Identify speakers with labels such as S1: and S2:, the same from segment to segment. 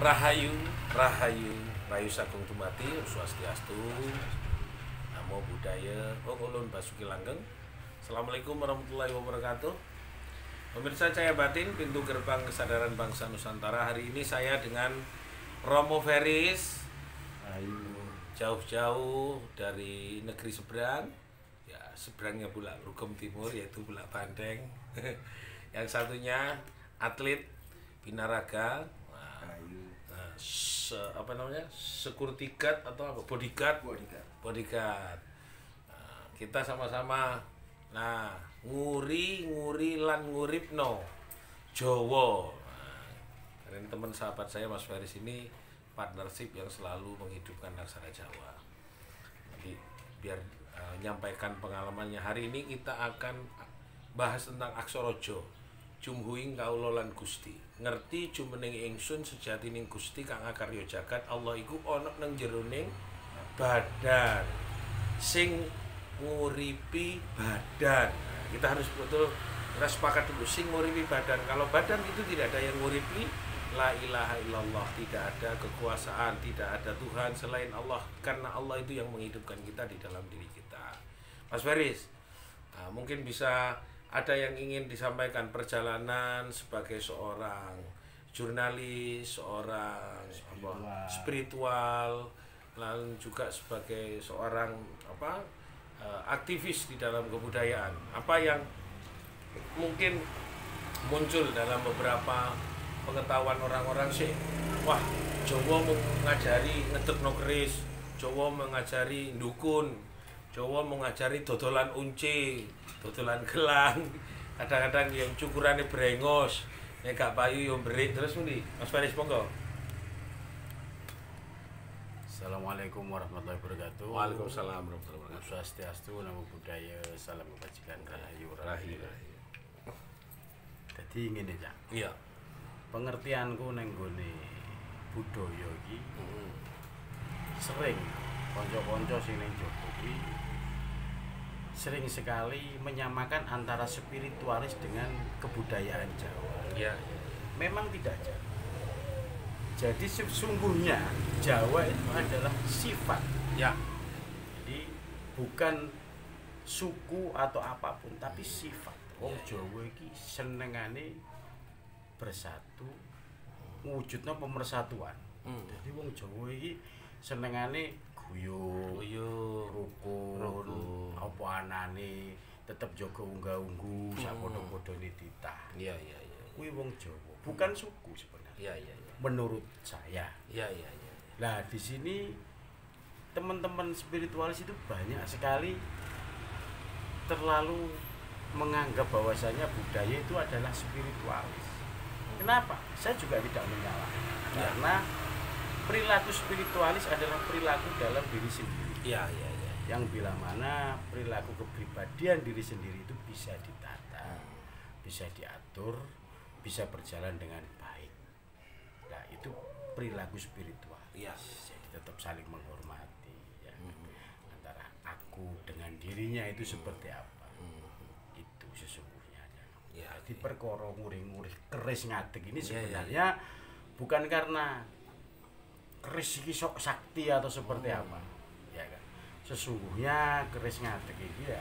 S1: Rahayu, Rahayu, Rahayu Sagung Dumadi, Swastiastu, Namo Buddhaya, Om Ulun Basuki Langgeng. Assalamualaikum warahmatullahi wabarakatuh. Pemirsa Cahaya Batin, pintu gerbang kesadaran bangsa Nusantara. Hari ini saya dengan Romo Feris, jauh-jauh dari negeri seberang, ya seberangnya Bulak Rugem Timur, yaitu Bulak Bandeng. Yang satunya atlet binaraga, security guard atau apa? Bodyguard. Nah, kita sama-sama nguri lan nguripno Jawa. Nah, ini teman sahabat saya Mas Feris ini partnership yang selalu menghidupkan aksara Jawa. Jadi biar menyampaikan pengalamannya. Hari ini kita akan bahas tentang aksara Jawa. Jumhuing kaula lan Gusti. Ngerti jumeneng ingsun sejatining Gusti kang akarya jagat Allah iku ana nang jeroning badan sing nguripi badan. Nah, kita harus betul kita sepakat dulu sing nguripi badan. Kalau badan itu tidak ada yang nguripi, la ilaha illallah, tidak ada kekuasaan, tidak ada Tuhan selain Allah, karena Allah itu yang menghidupkan kita di dalam diri kita. Mas Feris, mungkin bisa ada yang ingin disampaikan perjalanan sebagai seorang jurnalis, seorang spiritual, lalu juga sebagai seorang aktivis di dalam kebudayaan. Apa yang mungkin muncul dalam beberapa pengetahuan orang-orang sih, wah Jawa mengajari ngedekno keris, Jawa mengajari ndukun, Jawa mengajari dodolan unci, dodolan gelang, kadang-kadang yang cukurannya brengos, nek gak payu yo mbrik. Terus ngendi? Mas Feris monggo.
S2: Assalamualaikum warahmatullahi wabarakatuh.
S1: Waalaikumsalam warahmatullahi wabarakatuh.
S2: Swastiastu, Namo Buddhaya, salam kebajikan, rahayu. Jadi ngene ya.
S1: Iya.
S2: Pengertianku neng gone budaya iki sering kanca-kanca sing ning Jawa kuwi sering sekali menyamakan antara spiritualis dengan kebudayaan Jawa.
S1: Iya.
S2: Memang tidak jauh. Jadi sesungguhnya Jawa itu adalah sifat.
S1: Ya.
S2: Jadi bukan suku atau apapun, tapi sifat. Wong Jawa iki senengane bersatu, wujudnya pemersatuan. Jadi wong Jawa iki senengane guyub, rukun, apa anane tetep jaga unggah-ungguh sapodo-podone titah.
S1: Iya.
S2: Kuwi wong Jawa, bukan suku sebenarnya.
S1: Iya.
S2: Menurut saya.
S1: Iya.
S2: Nah, di sini teman-teman spiritualis itu banyak sekali terlalu menganggap bahwasanya budaya itu adalah spiritualis. Kenapa? Saya juga tidak menyalahkan. Karena perilaku spiritualis adalah perilaku dalam diri sendiri.
S1: Iya.
S2: Yang bila mana perilaku kepribadian diri sendiri itu bisa ditata, bisa diatur, bisa berjalan dengan baik. Nah, itu perilaku spiritual.
S1: Iya.
S2: Jadi tetap saling menghormati ya. Antara aku dengan dirinya itu seperti apa. Itu sesungguhnya.
S1: Ya,
S2: jadi perkara ngurih-ngurih keris ngadeg ini sebenarnya bukan karena keris iki sok sakti atau seperti apa. Ya kan. Sesungguhnya keris ngadeg iki ya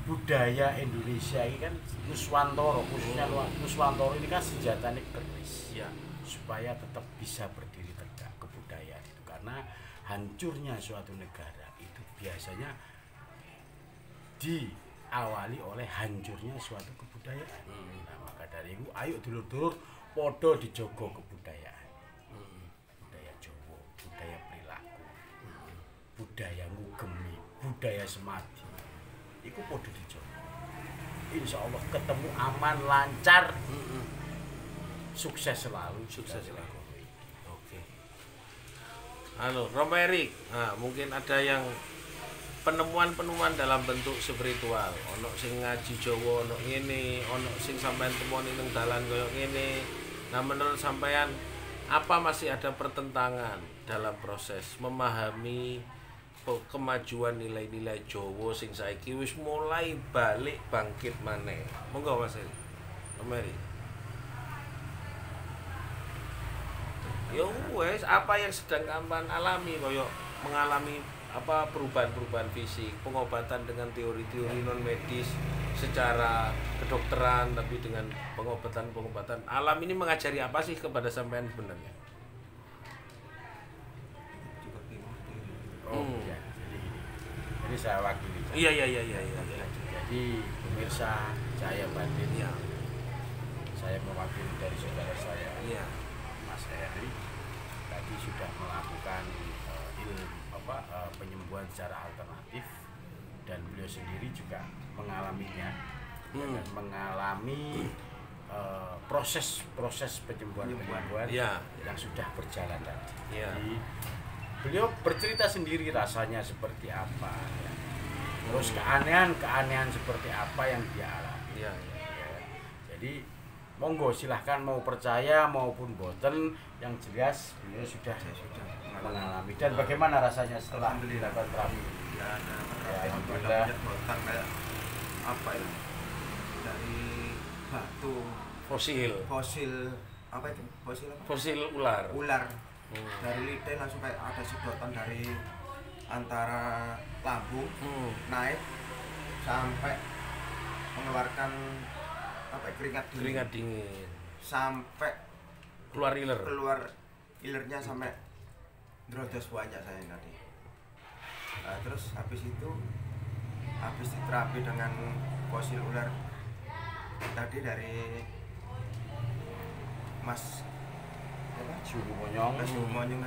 S2: budaya Indonesia ini kan Nuswantoro, khususnya Nuswantoro ini kan senjatanya keris
S1: ya,
S2: supaya tetap bisa berdiri tegak kebudayaan itu. Karena hancurnya suatu negara itu biasanya diawali oleh hancurnya suatu kebudayaan. Nah, maka dari itu ayo dulur-dulur podo dijogo kebudayaan. Budaya Jawa, budaya perilaku, budaya ngugemi, budaya semadi. Iku podo dijogo. Insya Allah ketemu aman, lancar, sukses selalu.
S1: Oke. Halo, Romo Erik. Nah, mungkin ada yang penemuan dalam bentuk spiritual. Ono sing ngaji Jawa, ono ngene, ono sing sampean temoni ning dalan koyo ngene. Nah, menurut sampean apa masih ada pertentangan dalam proses memahami kemajuan nilai-nilai Jawa sing saiki wis mulai balik bangkit maneh? Monggo Mas Romo Erik. Ya wes apa yang sedang sampean alami koyo mengalami apa perubahan-perubahan fisik, pengobatan dengan teori-teori non medis secara kedokteran tapi dengan pengobatan-pengobatan alam ini mengajari apa sih kepada sampean sebenarnya?
S2: Ya. Jadi saya wakili.
S1: Iya.
S2: Jadi pemirsa Cahaya Batin,
S1: Iya.
S2: saya mewakili dari saudara saya,
S1: Iya.
S2: Mas Heri, tadi sudah melakukan penyembuhan secara alternatif dan beliau sendiri juga mengalaminya dan mengalami proses penyembuhan
S1: Iya.
S2: yang sudah berjalan tadi.
S1: Iya.
S2: Jadi beliau bercerita sendiri rasanya seperti apa, ya. Terus keanehan seperti apa yang dia alami.
S1: Iya.
S2: Ya. Jadi monggo silahkan mau percaya maupun boten, yang jelas beliau sudah mengalami. Dan bagaimana rasanya setelah dilakukan terapi?
S3: Ya,
S2: alhamdulillah.
S3: kayak apa ya, dari batu
S1: Fosil
S3: apa itu apa?
S1: Fosil ular.
S3: Dari lidah langsung kayak ada sedotan dari antara lambung naik sampai mengeluarkan apa ya,
S1: Keringat dingin.
S3: sampai
S1: Keluar iler.
S3: ilernya sampai drodos banyak saya tadi. Nah, terus habis diterapi dengan fosil ular tadi dari Mas
S2: Suhu Monyong.
S3: tadi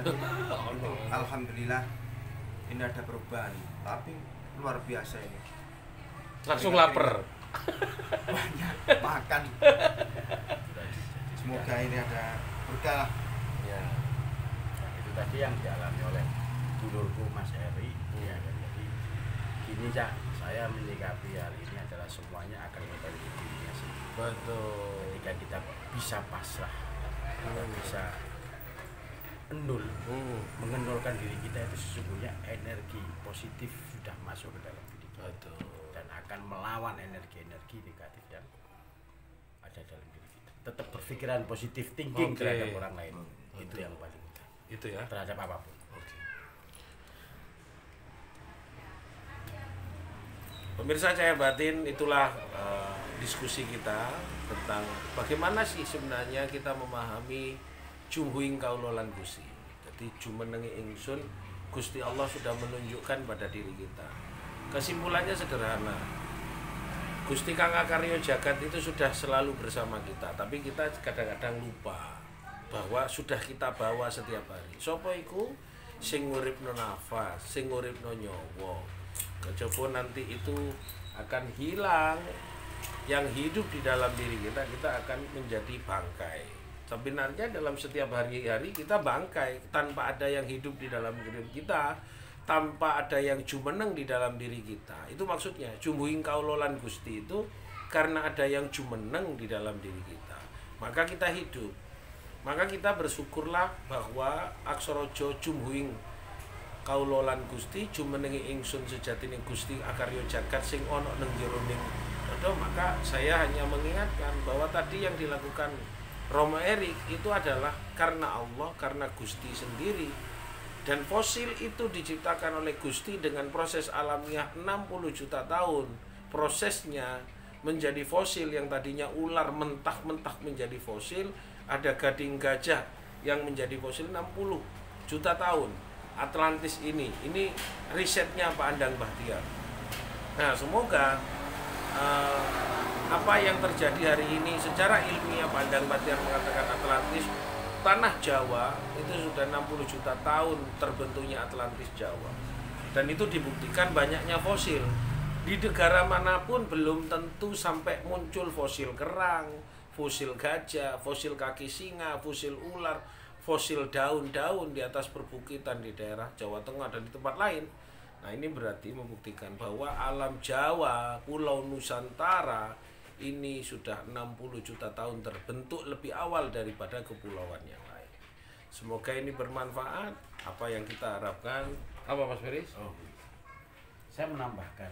S3: itu alhamdulillah ini ada perubahan, tapi luar biasa ini.
S1: Langsung lapar.
S3: Banyak makan. Semoga ini ada berkah.
S1: Ya.
S2: Nah, itu tadi yang dialami oleh dulurku Mas Heri. Ya, jadi gini Cak, saya menyikapi hal ini adalah semuanya akan kembali ke dirinya sendiri.
S1: Betul.
S2: Ketika kita bisa pasrah, kita bisa mengendorkan diri kita, itu sesungguhnya energi positif sudah masuk ke dalam diri kita.
S1: Betul.
S2: Dan akan melawan energi-energi negatif yang ada dalam diri kita. Tetap berpikiran positif thinking terhadap orang lain. Itu yang paling utama.
S1: Itu ya.
S2: Terhadap apapun.
S1: Oke. Pemirsa Cahaya Batin, itulah diskusi kita tentang bagaimana sih sebenarnya kita memahami jumhuing kaulolan Gusti. Jadi jumenengi ingsun, Gusti Allah sudah menunjukkan pada diri kita. Kesimpulannya sederhana. Gusti Kang Akarya Jagat itu sudah selalu bersama kita, tapi kita kadang-kadang lupa bahwa sudah kita bawa setiap hari. Sopo iku sing nguripno nafas, sing nguripno nyawa. Kejaba nanti itu akan hilang. Yang hidup di dalam diri kita akan menjadi bangkai. Sebenarnya dalam setiap hari-hari kita bangkai tanpa ada yang hidup di dalam diri kita, tanpa ada yang jumeneng di dalam diri kita. Itu maksudnya jumhuing kaulolan Gusti itu karena ada yang jumeneng di dalam diri kita. Maka kita hidup. Maka kita bersyukurlah bahwa aksaraja jumhuing kaulolan Gusti jumenengi ingsun sejatine Gusti Akarya Jagat sing ana ning jeroning. Maka saya hanya mengingatkan bahwa tadi yang dilakukan Romo Erik itu adalah karena Allah, karena Gusti sendiri. Dan fosil itu diciptakan oleh Gusti dengan proses alamiah 60 juta tahun. Prosesnya menjadi fosil yang tadinya ular mentah-mentah menjadi fosil, ada gading gajah yang menjadi fosil 60 juta tahun. Atlantis ini risetnya Pak Andang Bahtiar. Nah, semoga apa yang terjadi hari ini secara ilmiah Pak Andang Bahtiar mengatakan Atlantis, tanah Jawa itu sudah 60 juta tahun terbentuknya Atlantis Jawa. Dan itu dibuktikan banyaknya fosil. Di negara manapun belum tentu sampai muncul fosil kerang, fosil gajah, fosil kaki singa, fosil ular, fosil daun-daun di atas perbukitan di daerah Jawa Tengah dan di tempat lain. Nah, ini berarti membuktikan bahwa alam Jawa, Pulau Nusantara ini sudah 60 juta tahun terbentuk lebih awal daripada kepulauan yang lain. Semoga ini bermanfaat. Apa yang kita harapkan? Apa Mas Feris?
S2: Saya menambahkan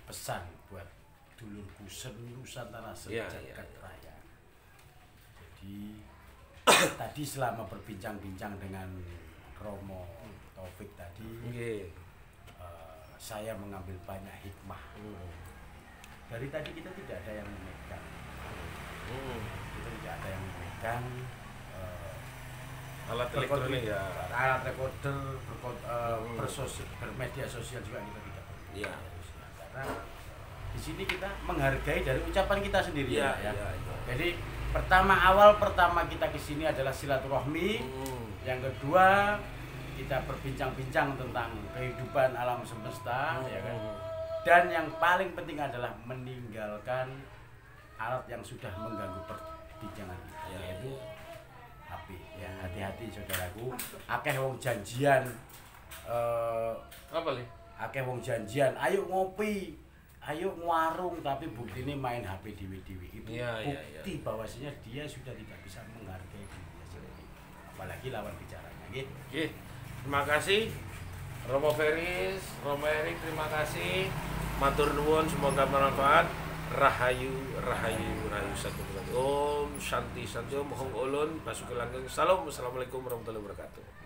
S2: pesan buat dulurku Nusantara sejagat raya. Jadi tadi selama berbincang-bincang dengan Romo Taufik tadi,
S1: Nggih.
S2: saya mengambil banyak hikmah. Dari tadi kita tidak ada yang memegang. Kita tidak ada yang memegang
S1: Alat elektronik ya.
S2: alat recorder, bermedia sosial juga kita tidak.
S1: Iya.
S2: Karena di sini kita menghargai dari ucapan kita sendiri
S1: Iya,
S2: ya.
S1: iya, iya.
S2: Jadi pertama kita ke sini adalah silaturahmi. Yang kedua, kita berbincang-bincang tentang kehidupan alam semesta, ya kan. Dan yang paling penting adalah meninggalkan alat yang sudah mengganggu perbincangan kita, yaitu HP. Ya, hati-hati saudaraku. Akeh wong janjian,
S1: Apa nih?
S2: akeh wong janjian, ayo ngopi, ayo warung, tapi bukti ini main HP dewi-dewi. Itu bukti bahwasanya dia sudah tidak bisa menghargai dirinya sendiri, apalagi lawan bicaranya.
S1: Oke, terima kasih Romo Feris, Romo Erik, terima kasih. Matur nuwun, semoga bermanfaat. Rahayu, rahayu, rahayu satu. Om Shanti Santi, Om Hong Ulun, Basuki Langgeng. Salam, assalamualaikum warahmatullahi wabarakatuh.